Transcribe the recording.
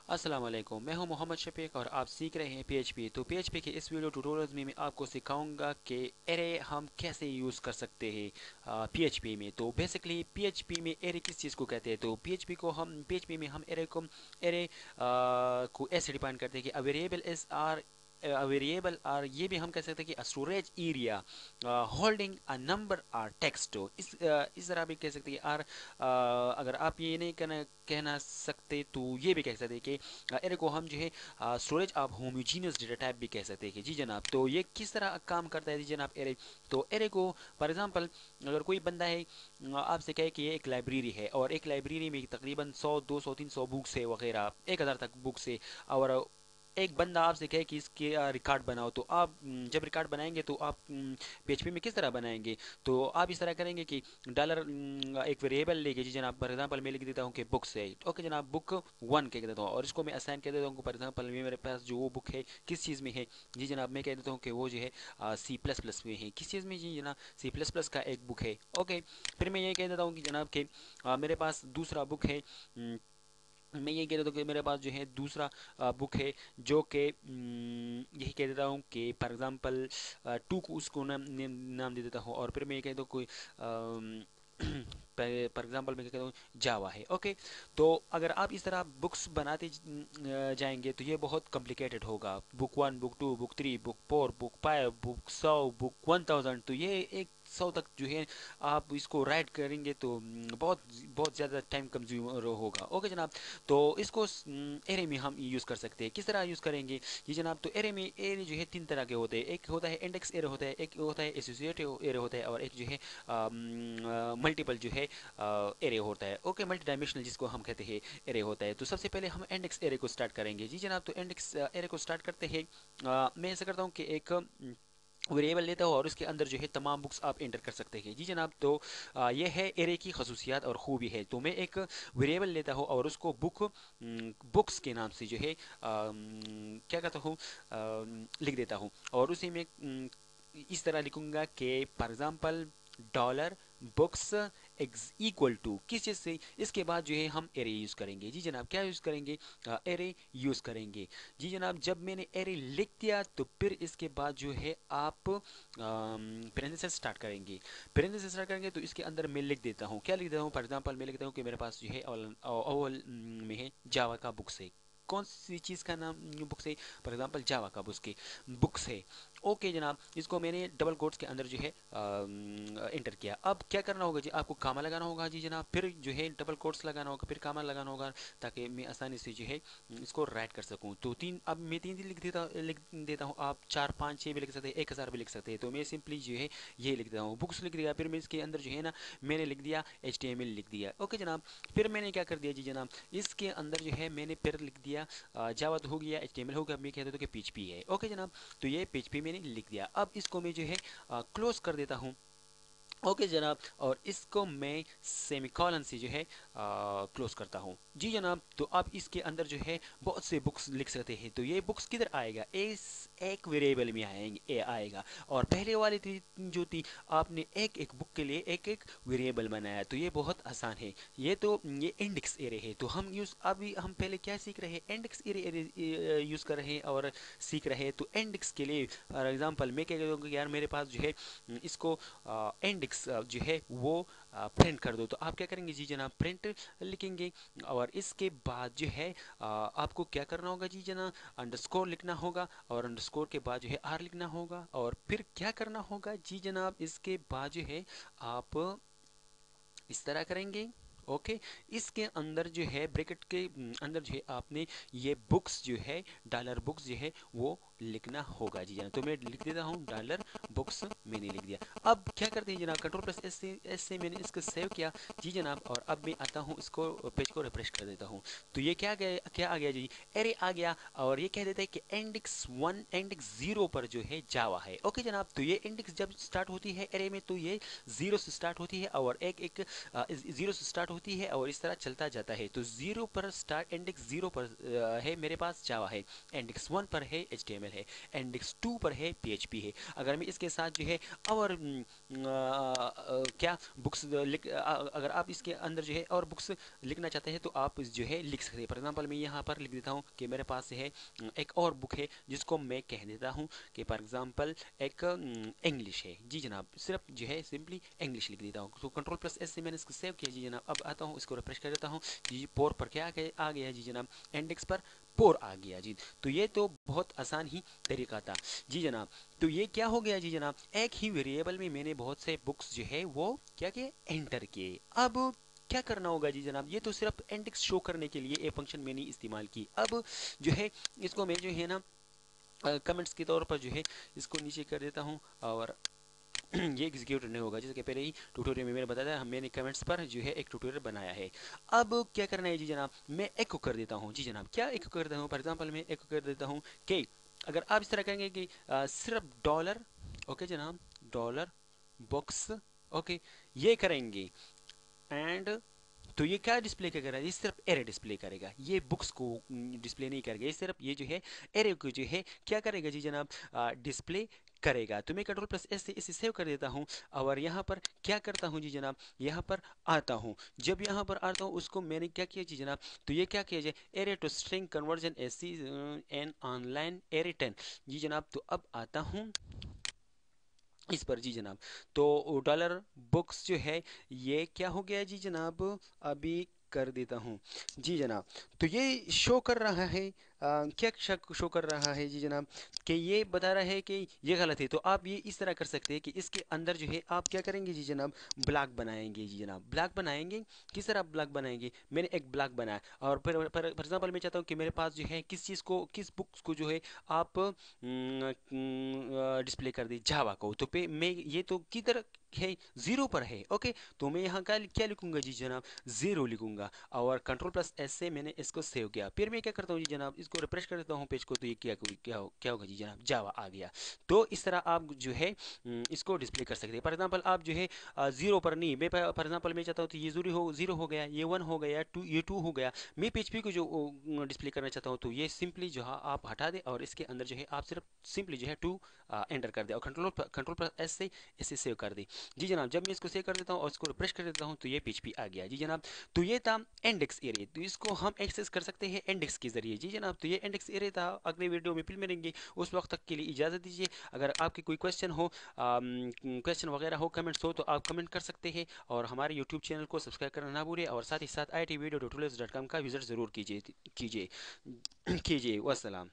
अस्सलाम वालेकुम, मैं हूं मोहम्मद शफीक और आप सीख रहे हैं PHP। तो PHP के इस वीडियो ट्यूटोरियल में मैं आपको सिखाऊंगा कि एरे हम कैसे यूज़ कर सकते हैं PHP में। तो बेसिकली PHP में एरे किस चीज़ को कहते हैं, तो PHP में हम एरे को ऐसे डिफाइन करते हैं कि अ वेरिएबल आर ये भी हम कह सकते हैं कि storage area holding a number or text. इस तरह भी कह सकते हैं आर। अगर आप ये नहीं कहना सकते तो ये भी कह सकते हैं कि एरे को हम जो है storage of homogeneous data type भी कह सकते हैं कि जी जनाब। तो ये किस तरह काम करता है जी जनाब एरे। तो एरे को फॉर एग्जांपल अगर कोई बंदा है आपसे कहे कि ये एक लाइब्रेरी है और एक लाइब्रेरी में तकरीबन 100 200 300 बुक्स है वगैरह 1000 तक बुक्स है। और एक बंदा आपसे कहे कि इसके रिकॉर्ड बनाओ, तो आप जब रिकॉर्ड बनाएंगे तो आप PHP में किस तरह बनाएंगे। तो आप इस तरह करेंगे कि डॉलर एक वेरिएबल लेके जी जनाब। फॉर एग्जांपल मैं लिख देता हूँ कि बुक्स है, ओके जनाब, बुक 1 कह देता हूँ और इसको मैं असाइन कर देता हूँ। फॉर एग्जांपल मेरे पास जो वो बुक है किस चीज़ में है जी जनाब, मैं कह देता हूँ कि वो जो है C++ में है। किस चीज़ में जी जनाब, C++ का एक बुक है, ओके। फिर मैं ये कह देता हूँ कि जनाब कि मेरे पास दूसरा बुक है। मैं ये कह देता हूँ कि मेरे पास जो है दूसरा बुक है जो कि यही कह देता हूँ कि फॉर एग्जांपल टू को उसको नाम दे देता हूँ। और फिर मैं ये कह देता हूँ कोई फॉर एग्जांपल मैं कहता हूँ जावा है, ओके। तो अगर आप इस तरह बुक्स बनाते जाएंगे तो ये बहुत कॉम्प्लिकेटेड होगा। Book 1, book 2, book 3, book 4, book 5, book 100, book 1000। तो ये एक 100 तक जो है आप इसको राइट करेंगे तो बहुत बहुत ज़्यादा टाइम कंज्यूमर होगा, ओके जनाब। तो इसको एरे में हम यूज़ कर सकते हैं। किस तरह यूज़ करेंगे जी जनाब। तो एरे में एरे जो है तीन तरह के होते हैं। एक होता है इंडेक्स एरे होता है, एक होता है एसोसिएटिव एरे होता है और एक जो है मल्टीपल जो है एरे होता है, ओके। मल्टी डायमेंशनल जिसको हम कहते हैं एरे होता है। तो सबसे पहले हम इंडेक्स एरे को स्टार्ट करेंगे जी जनाब। तो इंडेक्स एरे को स्टार्ट करते हैं। मैं ऐसा करता हूँ कि एक वेरिएबल लेता हो और उसके अंदर जो है तमाम बुक्स आप एंटर कर सकते हैं जी जनाब। तो ये है एरे की खसूसियात और खूबी है। तो मैं एक वेरिएबल लेता हूँ और उसको बुक्स के नाम से जो है क्या कहता हूँ लिख देता हूँ। और उसी में इस तरह लिखूंगा कि for example dollar books equal to किस चीज़ से। इसके बाद जो है हम एरे यूज़ करेंगे जी जनाब। क्या यूज़ करेंगे, एरे यूज़ करेंगे जी जनाब। जब मैंने एरे लिख दिया तो फिर इसके बाद जो है आप पेरेंथेसिस स्टार्ट करेंगे। पेरेंथेसिस स्टार्ट करेंगे तो इसके अंदर मैं लिख देता हूँ, क्या लिख देता हूँ। फॉर एग्जांपल मैं लिख देता हूँ कि मेरे पास जो है अव्वल में है जावा का बुक्स है। कौन सी चीज़ का नाम बुक्स है, फॉर एग्जांपल जावा का बुक्स है, ओके जनाब। इसको मैंने डबल कोट्स के अंदर जो है इंटर किया। अब क्या करना होगा जी, आपको कामा लगाना होगा जी जनाब। फिर जो है डबल कोट्स लगाना होगा, फिर कामा लगाना होगा ताकि मैं आसानी से जो है इसको राइट कर सकूं। तो तीन, अब मैं तीन लिख देता हूँ। आप 4 5 6 भी लिख सकते हैं, 1000 भी लिख सकते हैं। तो मैं सिंपली जो है ये लिख देता हूँ, बुक्स लिख दिया। फिर मैं इसके अंदर जो है ना मैंने लिख दिया HTML लिख दिया, ओके जनाब। फिर मैंने क्या कर दिया जी जनाब, इसके अंदर जो है मैंने फिर लिख दिया जावा तो हो गया, HTML हो गया। मैं कहता हूँ कि PHP है, ओके जनाब। तो ये PHP मैंने लिख दिया। अब इसको मैं जो है क्लोज कर देता हूँ, ओके जनाब। और इसको मैं सेमिकॉलन से जो है क्लोज करता हूँ जी जनाब। तो अब इसके अंदर जो है बहुत से बुक्स लिख सकते हैं। तो ये बुक्स किधर आएगा, इस एक वेरिएबल में आएगा। और पहले वाली थी जो थी आपने एक एक बुक के लिए एक एक वेरिएबल बनाया। तो ये बहुत आसान है। ये इंडेक्स एरे है। तो अभी हम पहले क्या सीख रहे हैं, इंडेक्स एरे यूज़ कर रहे हैं और सीख रहे हैं। तो इंडेक्स के लिए फॉर एग्जांपल मैं क्या कहूँगा कि यार मेरे पास जो है इसको इंडेक्स जो है वो प्रिंट कर दो। तो आप क्या करेंगे जी जनाब, प्रिंट लिखेंगे। और इसके बाद जो है आपको क्या करना होगा जी जनाब, अंडरस्कोर लिखना होगा और अंडरस्कोर के बाद जो है आर लिखना होगा। और फिर क्या करना होगा जी जनाब, इसके बाद जो है आप इस तरह करेंगे, ओके। इसके अंदर जो है ब्रैकेट के अंदर जो है आपने ये बुक्स जो है डॉलर बुक्स जो है वो लिखना होगा जी जनाब। तो मैं लिख देता हूँ डॉलर बुक्स, मैंने लिख दिया। अब क्या करते हैं जनाब, कंट्रोल प्लस एस से मैंने इसको सेव किया जी जनाब। और अब मैं आता हूँ इसको पेज को रिफ्रेश कर देता हूँ। तो ये क्या आ गया जी, एरे आ गया। और ये कह देता है कि इंडेक्स 1 इंडेक्स 0 पर जो है जावा है, ओके जनाब। तो ये इंडेक्स जब स्टार्ट होती है एरे में तो ये 0 से स्टार्ट होती है और एक एक 0 से स्टार्ट होती है और इस तरह चलता जाता है। तो 0 पर स्टार्ट इंडेक्स 0 पर है मेरे पास जावा है, इंडेक्स 1 पर है HTML HTML ہے، انڈیکس 2 پر ہے PHP ہے. اگر میں اس کے ساتھ جو ہے اور کیا بکس اگر آپ اس کے اندر جو ہے اور بکس لکھنا چاہتے ہیں تو آپ جو ہے لکھ سکتے ہیں. فار ایگزامپل میں یہاں پر لکھ دیتا ہوں کہ میرے پاس ہے ایک اور بک ہے جس کو میں کہہ دیتا ہوں کہ فار ایگزامپل ایک انگلش ہے. جی جناب صرف جو ہے سمپلی انگلش لکھ دیتا ہوں. تو کنٹرول+S سے میں نے اس کو سیو کیا. جی جناب اب آتا ہوں اس کو ریفریش کر دیتا ہوں. جی پور پر کیا آ گیا؟ جی جناب انڈیکس پر پور آ گیا. جی تو یہ تو بہت آسان ہی طریقہ تھا. جی جناب تو یہ کیا ہو گیا؟ جی جناب ایک ہی ویریبل میں نے بہت سے بکس جو ہے وہ کیا کیے؟ انٹر کیے. اب کیا کرنا ہوگا؟ جی جناب یہ تو صرف انڈیکس شو کرنے کے لیے ایک فنکشن میں نے استعمال کی. اب جو ہے اس کو میں جو ہے نا کمنٹس کے طور پر جو ہے اس کو نیچے کر دیتا ہوں اور یہ ایگزیکیوٹ نہیں ہوگا. جیسے کہ پہلے ہی ٹیوٹوریل میں نے بتایا میں نے کمنٹس پر جو ہے ایک ٹیوٹوریل بنایا ہے. اب کیا کرنا ہے؟ جی جناب میں ایکو کر دیتا ہوں. جی جناب کیا ایکو کر دیتا ہوں؟ فار ایگزامپل میں ایکو کر دیتا ہوں کہ اگر آپ اس طرح کہیں گے کہ صرف ڈالر، اوکے جناب ڈالر بکس، اوکے یہ کریں گے اینڈ تو یہ کیا ڈسپلے کرے گا؟ یہ صرف ایرے ڈسپلے کرے گا. یہ بکس کو ڈسپلے نہیں کرے گا. یہ صرف یہ جو ہے ایرے کو جو ہے کیا کرے گا؟ جی جناب ڈسپلے کرے گا. تو میں کنٹرول+S سے اسے سیو کر دیتا ہوں اور یہاں پر کیا کرتا ہوں؟ جی جناب یہاں پر آتا ہوں. جب یہاں پر آتا ہوں اس کو میں نے کیا کیا؟ جی جناب تو یہ کیا کیا جائے؟ Array to string conversion n on line array 10. جی جناب تو اب آتا ہوں اس پر. جی جناب تو ڈالر بکس جو ہے یہ کیا ہو گیا؟ جی جناب ابھی کر دیتا ہوں. جی جناب تو یہ شو کر رہا ہے کیا شو کر رہا ہے؟ جی جناب کہ یہ بتا رہا ہے کہ یہ غلط ہے. تو آپ یہ اس طرح کر سکتے ہیں کہ اس کے اندر جو ہے آپ کیا کریں گے؟ جی جناب بلاک بنائیں گے. جی جناب بلاک بنائیں گے. کس طرح بلاک بنائیں گے؟ میں نے ایک بلاک بنایا اور پھر فار ایگزامپل میں چاہتا ہوں کہ میرے پاس جو ہے کس چیز کو، کس بکس کو جو ہے آپ ڈسپلے کر دیں جاوا کو. تو پہ میں یہ تو کدھر ہے؟ زیرو پر ہے. اوکے تو میں یہاں کا کیا لکھوں گا؟ جی جناب زیرو لکھوں گا اور کنٹرول+S سے میں نے اس کو سیو کیا. پھر میں کیا کرتا ہوں؟ جی جناب اس کو ریفریش کر دیتا ہوں پیج کو. تو یہ کیا ہوگا؟ جی جناب جاوا آ گیا. تو اس طرح آپ جو ہے اس کو ڈسپلے کر سکتے ہیں. فار ایگزامپل آپ جو ہے زیرو پر نہیں، میں فار ایگزامپل میں چاہتا ہوں تو یہ زیرو ہو گیا، یہ 1 ہو گیا، یہ 2 ہو گیا. میں PHP کو جو ڈسپلے کرنا چاہتا ہوں تو یہ سمپلی جو ہے آپ ہٹا دیں اور اس کے اندر جو ہے آپ صرف سمپلی جو ہے 2 انٹر کر دیں اور کنٹرول+S سے اسے سیو کر دیں. جی جناب جب میں اس کو سیو کر دیتا ہوں اور اس کو ریفریش کر دیتا ہوں تو یہ PHP آ گیا. جی جناب تو یہ تھا انڈیکس ایرے. تو اس کو ہم ایکسس کر سکتے ہیں انڈیکس کے ذریعے. جی جناب تو یہ انڈیکس ایرے تھا. اگلے ویڈیو میں پھر ملیں گے. اس وقت تک کے لیے اجازت دیجیے. اگر آپ کی کوئی کویشچن وغیرہ ہو، کمنٹس ہو تو آپ کمنٹ کر سکتے ہیں اور ہمارے یوٹیوب چینل کو سبسکرائب کرنا نہ بھولیں اور ساتھ ہی ساتھ IIT video tutorials.com کا وزٹ ضرور کیجیے. والسلام.